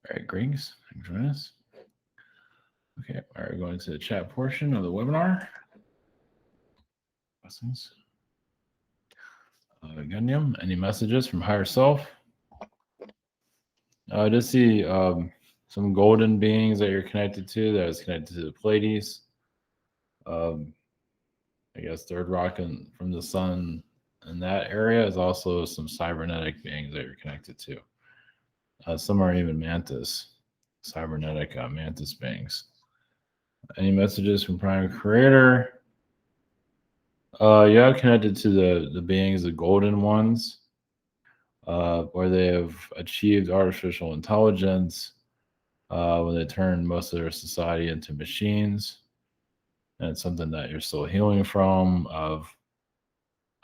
All right, Griggs, thanks for joining us. Okay, all right, going to the chat portion of the webinar. Blessings. Gundam, any messages from higher self? I just see some golden beings that you're connected to that is connected to the Pleiades. I guess third rock from the sun in that area is also some cybernetic beings that you're connected to. Some are even mantis, cybernetic mantis beings. Any messages from Prime Creator? Yeah, connected to the beings, the golden ones, where they have achieved artificial intelligence, when they turn most of their society into machines. And it's something that you're still healing from, of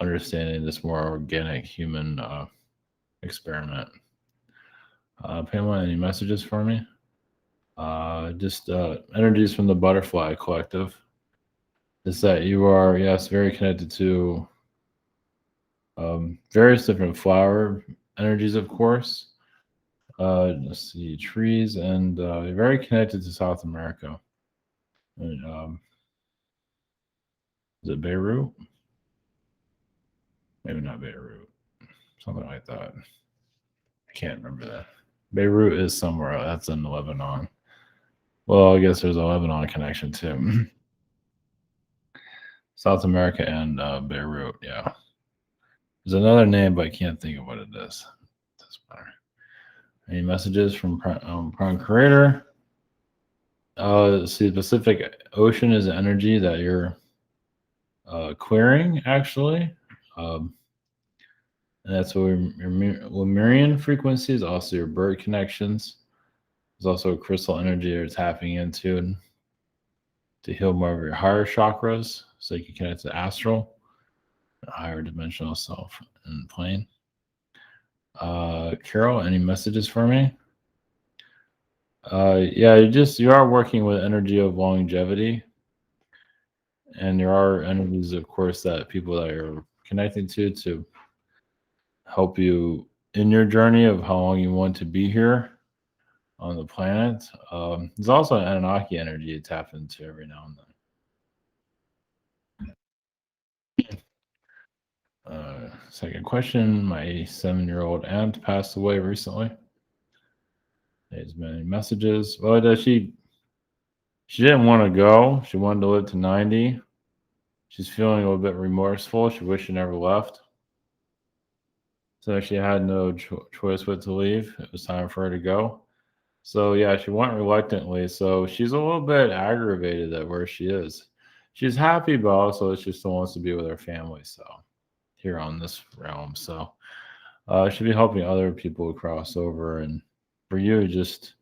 understanding this more organic human experiment. Pamela, any messages for me? Just energies from the Butterfly Collective. Is that you are, yes, very connected to various different flower energies, of course. Let's see, trees, and you're very connected to South America. And, is it Beirut? Maybe not Beirut. Something like that. I can't remember that. Beirut is somewhere else. That's in Lebanon. Well, I guess there's a Lebanon connection too. South America and Beirut, yeah. There's another name, but I can't think of what it is. Doesn't matter. Any messages from Prime Creator? See, the Pacific Ocean is the energy that you're clearing, actually. And that's where your Lemurian frequencies, also your bird connections. There's also a crystal energy you're tapping into to heal more of your higher chakras, so you can connect to astral, a higher dimensional self and plane. Carol, any messages for me? Yeah, you are working with energy of longevity, and there are energies, of course, that people that you're connecting to help you in your journey of how long you want to be here on the planet. There's also an Anunnaki energy to tap into every now and then. Second question. My 7-year-old aunt passed away recently. There's many messages. Well, she didn't want to go. She wanted to live to 90. She's feeling a little bit remorseful. She wished she never left. So she had no choice but to leave. It was time for her to go. So yeah, she went reluctantly. So she's a little bit aggravated at where she is. She's happy, but also she still wants to be with her family. So here on this realm. So should be helping other people cross over. And for you, it just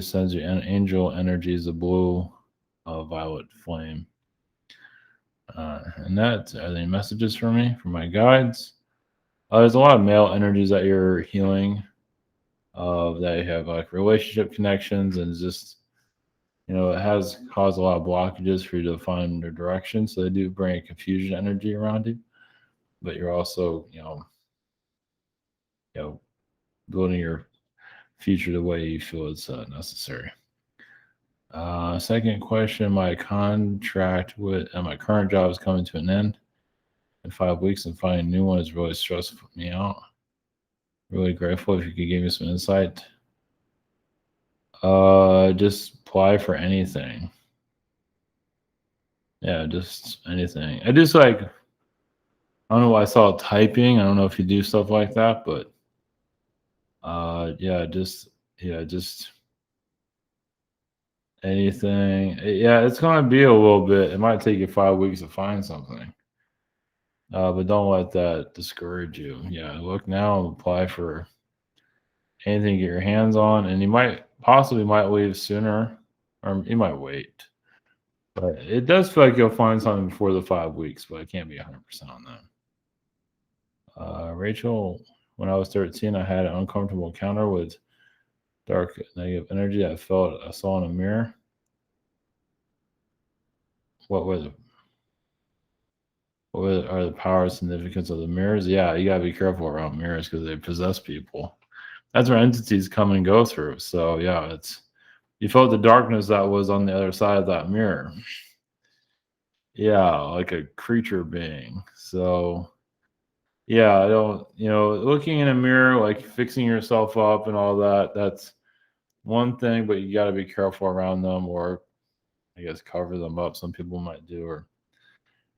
sends you angel energies, a blue, violet flame. And that are the messages for me, for my guides. There's a lot of male energies that you're healing, that you have like relationship connections, and just, it has caused a lot of blockages for you to find your direction. So they do bring a confusion energy around you, but you're also, building your future the way you feel it's necessary. Second question, my contract with my current job is coming to an end in 5 weeks, and finding a new one is really stressing me out. Really grateful if you could give me some insight. Just apply for anything. Yeah, just anything. I just I don't know why I saw typing. I don't know if you do stuff like that, but just anything. Yeah, it's gonna be a little bit. It might take you 5 weeks to find something. But don't let that discourage you. Yeah, look now, apply for anything you get your hands on, and you might leave sooner, or you might wait. But it does feel like you'll find something before the 5 weeks, but I can't be 100% on that. Rachel, when I was 13, I had an uncomfortable encounter with dark negative energy I saw in a mirror. What was it? What are the power significance of the mirrors? Yeah, you gotta be careful around mirrors because they possess people. that's where entities come and go through. So yeah, it's you felt the darkness that was on the other side of that mirror. Yeah, like a creature being. So yeah, I don't, looking in a mirror, like fixing yourself up and all that, that's one thing, but you got to be careful around them, or I guess cover them up. Some people might do, or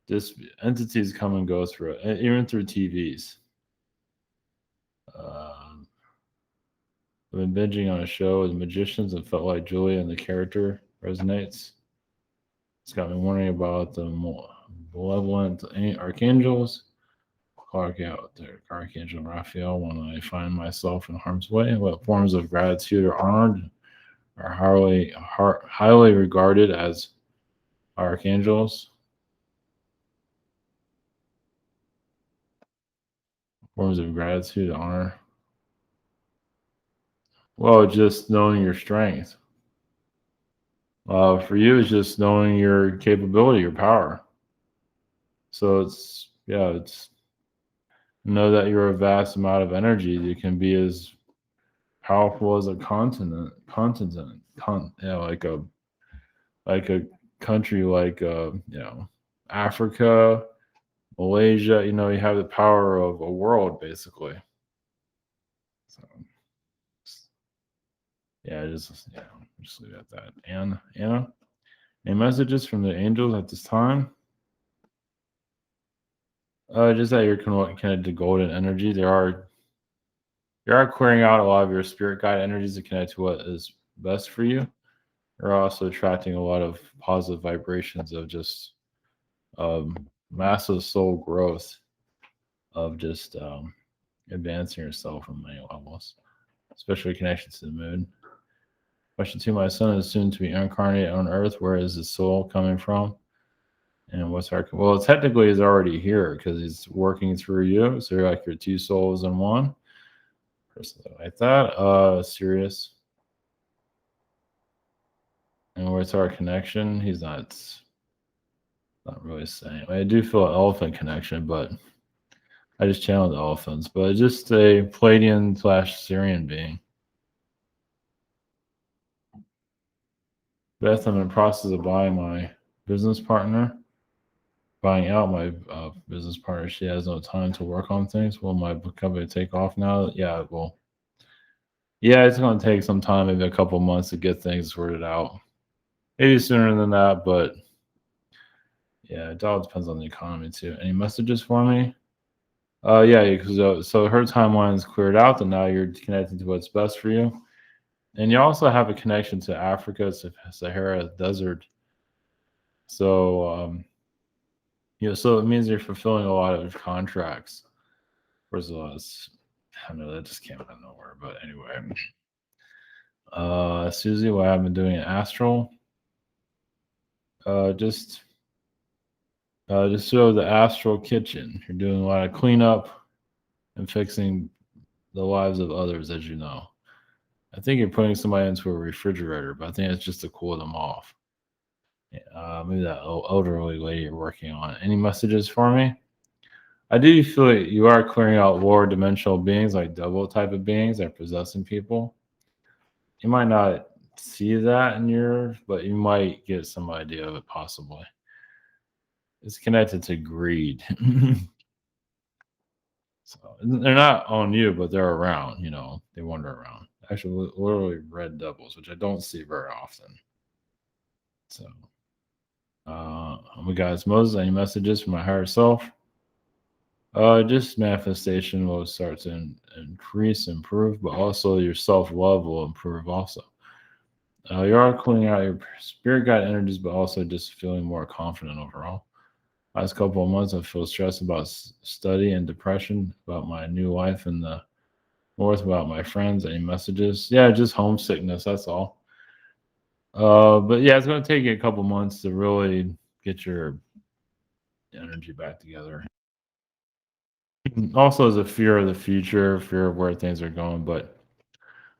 just entities come and go through it, even through TVs. Um, I've been binging on a show with magicians and felt like Julia and the character resonates. It's got me wondering about the more malevolent archangels. Clark out there, Archangel Raphael, when I find myself in harm's way. What forms of gratitude or honor are highly regarded as archangels? Forms of gratitude, honor. Well, just knowing your strength. For you, it's just knowing your capability, your power. So it's know that you're a vast amount of energy. You can be as powerful as a like a country like Africa, Malaysia. You have the power of a world basically. So yeah, just leave it at that. And Anna, any messages from the angels at this time? Just that you're connected to golden energy. You are clearing out a lot of your spirit guide energies to connect to what is best for you. You're also attracting a lot of positive vibrations of just um, massive soul growth, of just advancing yourself on many levels, especially connection to the moon. Question 2: My son is soon to be incarnated on Earth. Where is his soul coming from? And what's our well? Technically, he's already here because he's working through you. So you're like your two souls in one. Or something like that. Serious. And where's our connection? He's not really saying. I do feel an elephant connection, but I just channeled the elephants. But just a Pleiadian/Syrian being. Beth, I'm in the process of buying my business partner. Buying out my business partner. She has no time to work on things. Will my company take off now? Yeah, it will. Yeah, it's going to take some time, maybe a couple months to get things sorted out. Maybe sooner than that, but yeah, it all depends on the economy too. Any messages for me? Yeah, because so her timeline is cleared out, and now you're connected to what's best for you. And you also have a connection to Africa, Sahara Desert. So, so it means you're fulfilling a lot of contracts. Whereas I know that just came out of nowhere, but anyway. Susie, what I've been doing in Astral. Just show the Astral Kitchen. You're doing a lot of cleanup and fixing the lives of others, as you know. I think you're putting somebody into a refrigerator, but I think it's just to cool them off. Maybe that elderly lady you're working on. Any messages for me? I do feel like you are clearing out lower dimensional beings, like double type of beings that are possessing people. You might not see that in yours, but you might get some idea of it possibly. It's connected to greed. So they're not on you, but they're around, they wander around. Actually, literally red devils, which I don't see very often. So, we got Moses. Any messages from my higher self? Just manifestation will start to increase, improve, but also your self love will improve also. You are cleaning out your spirit guide energies, but also just feeling more confident overall. Last couple of months, I feel stressed about study and depression about my new life in the north, about my friends. Any messages? Yeah, just homesickness. That's all. But yeah, it's going to take you a couple months to really get your energy back together. Also, as a fear of the future, fear of where things are going, but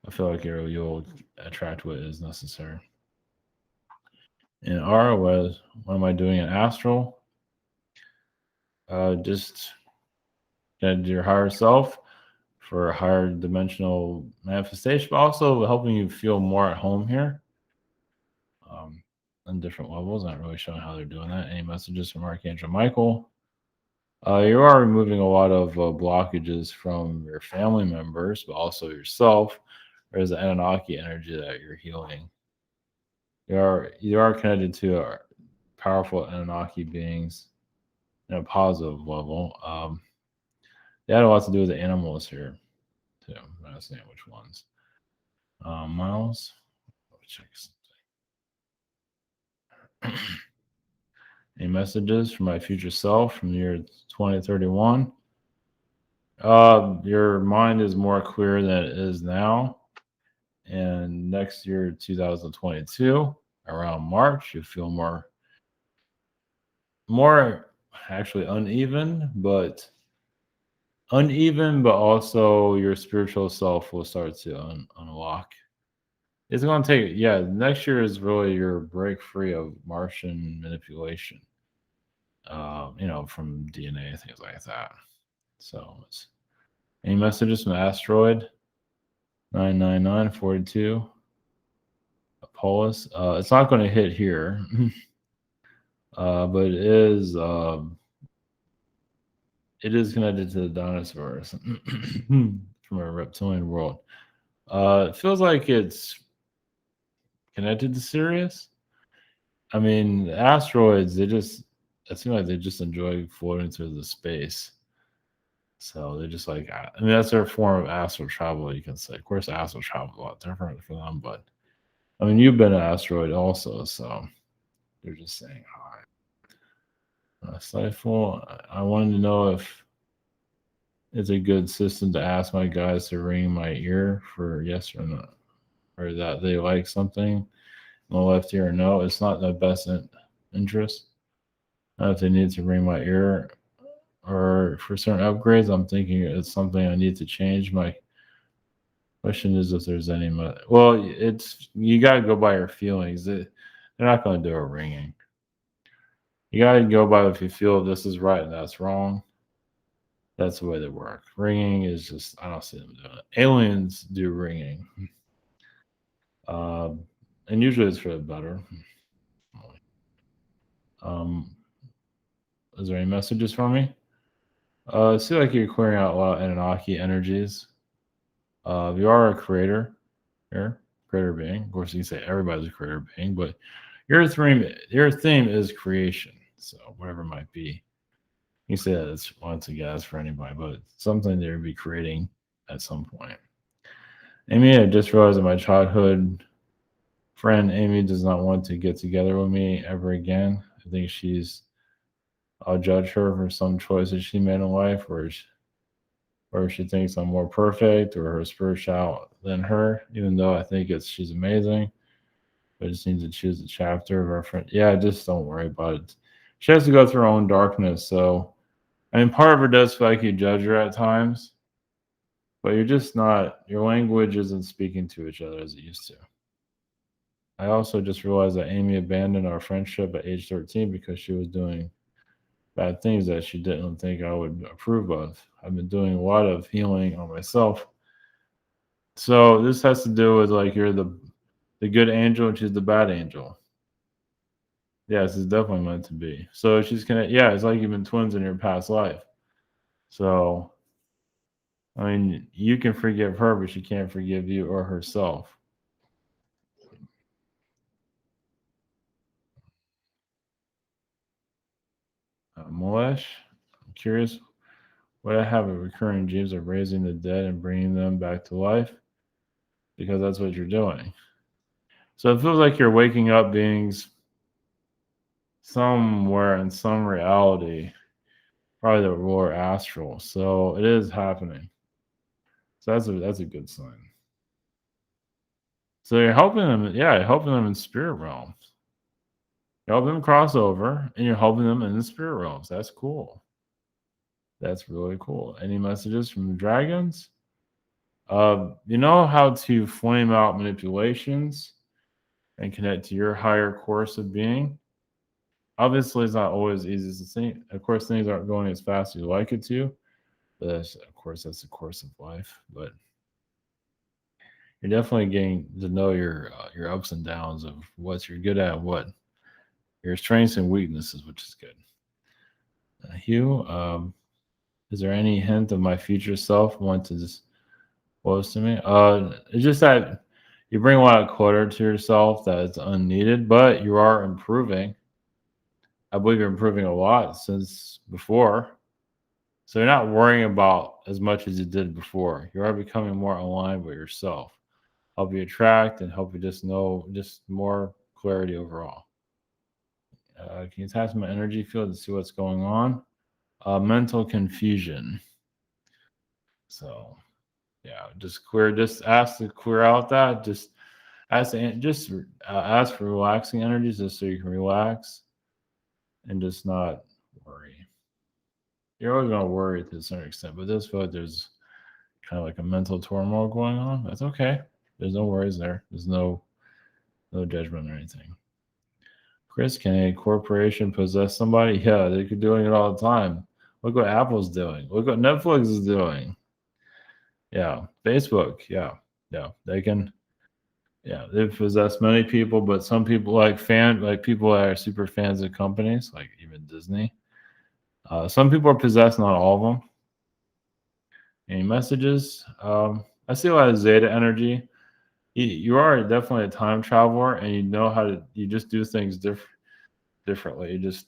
I feel like you'll attract what is necessary. In ROS, what am I doing in Astral? Just get your higher self. for a higher dimensional manifestation, but also helping you feel more at home here um, on different levels. Not really showing how they're doing that. Any messages from Archangel Michael? You are removing a lot of blockages from your family members, but also yourself. There's the Anunnaki energy that you're healing. You are connected to powerful Anunnaki beings in a positive level. They had a lot to do with the animals here too. I'm not saying which ones. Miles, let me check something. Any messages from my future self from the year 2031? Your mind is more clear than it is now. And next year, 2022, around March, you feel more actually uneven, but also your spiritual self will start to unlock. It's going to take, yeah, next year is really your break free of Martian manipulation, from DNA, things like that. So, any messages from Asteroid 99942? Apollos? It's not going to hit here, but it is connected to the dinosaurs from a reptilian world. It feels like it's connected to Sirius. I mean, the asteroids, it seems like they just enjoy floating through the space. So they're just like, I mean, that's their form of astral travel, you can say. Of course, astral travel is a lot different for them, but I mean, you've been an asteroid also, so they're just saying hi. Stifle, I wanted to know if it's a good system to ask my guys to ring my ear for yes or no, or that they like something in the left ear or no. It's not in the best interest. If they need to ring my ear or for certain upgrades, I'm thinking it's something I need to change. My question is if there's any. Well, you got to go by your feelings. They're not going to do a ringing. You got to go by if you feel this is right and that's wrong. That's the way they work. Ringing is just, I don't see them doing it. Aliens do ringing. And usually it's for the better. Is there any messages for me? I see like you're clearing out a lot of Anunnaki energies. You are a creator here, creator being. Of course, you can say everybody's a creator being, but your theme is creation. So whatever it might be. You say that it's once a guess for anybody, but it's something they'll be creating at some point. Amy, I just realized that my childhood friend Amy does not want to get together with me ever again. I think I'll judge her for some choices she made in life, or she thinks I'm more perfect or her spiritual than her, even though I think she's amazing. But I just need to choose a chapter of our friend. Yeah, just don't worry about it. She has to go through her own darkness. So, I mean, part of her does feel like you judge her at times, but you're just not, your language isn't speaking to each other as it used to. I also just realized that Amy abandoned our friendship at age 13 because she was doing bad things that she didn't think I would approve of. I've been doing a lot of healing on myself. So this has to do with like you're the good angel and she's the bad angel. Yes, it's definitely meant to be. So she's yeah, it's like you've been twins in your past life. So I mean, you can forgive her, but she can't forgive you or herself. Molesh, I'm curious. Would I have a recurring dreams of raising the dead and bringing them back to life? Because that's what you're doing. So it feels like you're waking up beings somewhere in some reality, probably the lower astral. So it is happening. So that's a good sign. So you're helping them, yeah, you're helping them in spirit realms. You're helping them cross over, and you're helping them in the spirit realms. That's cool. That's really cool. Any messages from the dragons? You know how to flame out manipulations and connect to your higher course of being. Obviously, it's not always easy to think. Of course, things aren't going as fast as you like it to, But of course, that's the course of life. But you're definitely getting to know your ups and downs of what you're good at, what your strengths and weaknesses, which is good. Hugh, is there any hint of my future self want to disclose to me? It's just that you bring a lot of clutter to yourself that is unneeded, but you are improving. I believe you're improving a lot since before. So you're not worrying about as much as you did before. You are becoming more aligned with yourself. Help you attract and help you just know just more clarity overall. Can you tap my energy field to see what's going on? Mental confusion. So yeah, just ask to clear out that. Ask for relaxing energies just so you can relax and just not worry. You're always gonna worry to a certain extent, but this feel like there's kind of like a mental turmoil going on. That's okay. There's no worries there. There's no judgment or anything. Chris, can a corporation possess somebody? Yeah, they could doing it all the time. Look what Apple's doing. Look what Netflix is doing. Yeah, Facebook. Yeah, yeah, they can. Yeah, they possess many people, but some people like people that are super fans of companies, like even Disney. Some people are possessed, not all of them. Any messages? I see a lot of Zeta energy. You are definitely a time traveler, and you know how to. You just do things differently. You just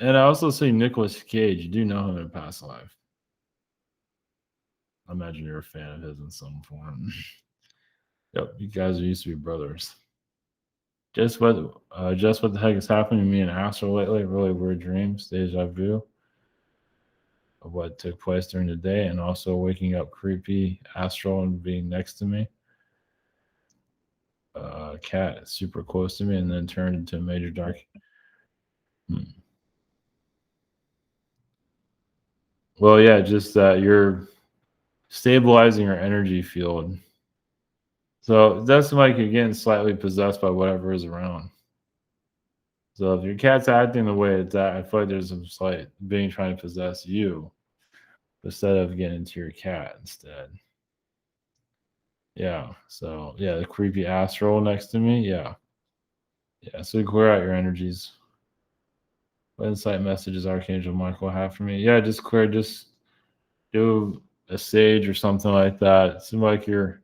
and I also see Nicolas Cage. You do know him in past life. I imagine you're a fan of his in some form. Yep, you guys used to be brothers. Just what the heck is happening to me in Astro lately? Really weird dreams, deja vu of what took place during the day, and also waking up creepy astral and being next to me. Cat super close to me, and then turned into a major dark. Hmm. Well, yeah, just that you're stabilizing your energy field. So that's like you're getting slightly possessed by whatever is around. So if your cat's acting the way it's at, I feel like there's some slight being trying to possess you instead of getting into your cat instead. Yeah. So yeah, the creepy astral next to me. Yeah. Yeah. So you clear out your energies. What insight messages Archangel Michael have for me? Yeah, just do a sage or something like that. It seems like your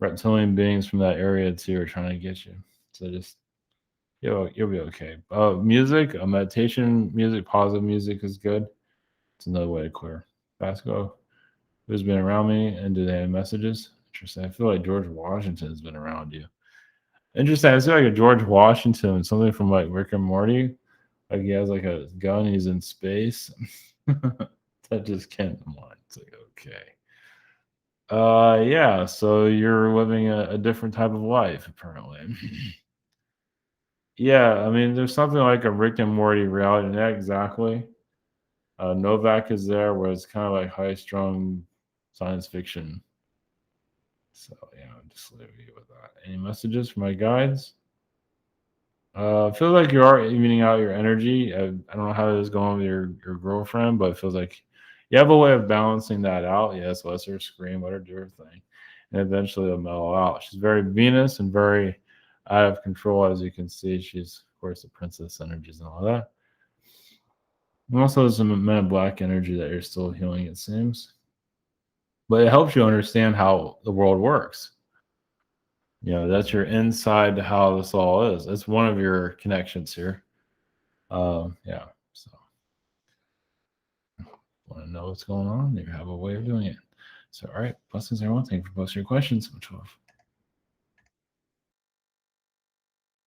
reptilian beings from that area too are trying to get you. So just you'll be okay. Music, meditation music, positive music is good. It's another way to clear. Basco, who's been around me, and do they have messages? Interesting. I feel like George Washington has been around you. Interesting. I feel like a George Washington, something from like Rick and Morty. Like he has like a gun, he's in space. That just came to mind. It's like, okay. Yeah, so you're living a different type of life, apparently. Yeah, I mean, there's something like a Rick and Morty reality, not exactly. Novak is there, where it's kind of like high strung science fiction. So yeah, I'll just leave you with that. Any messages for my guides? I feel like you are evening out your energy. I don't know how it is going with your girlfriend, but it feels like you have a way of balancing that out. Yes, let her scream, let her do her thing, and eventually it'll mellow out. She's very Venus and very out of control, as you can see. She's of course the princess energies and all that. And also, there's some Men in Black energy that you're still healing, it seems, but it helps you understand how the world works. That's your inside to how this all is. It's one of your connections here. Yeah. So, want to know what's going on? You have a way of doing it. So, all right. Blessings, everyone. Thank you for posting your questions. Much love.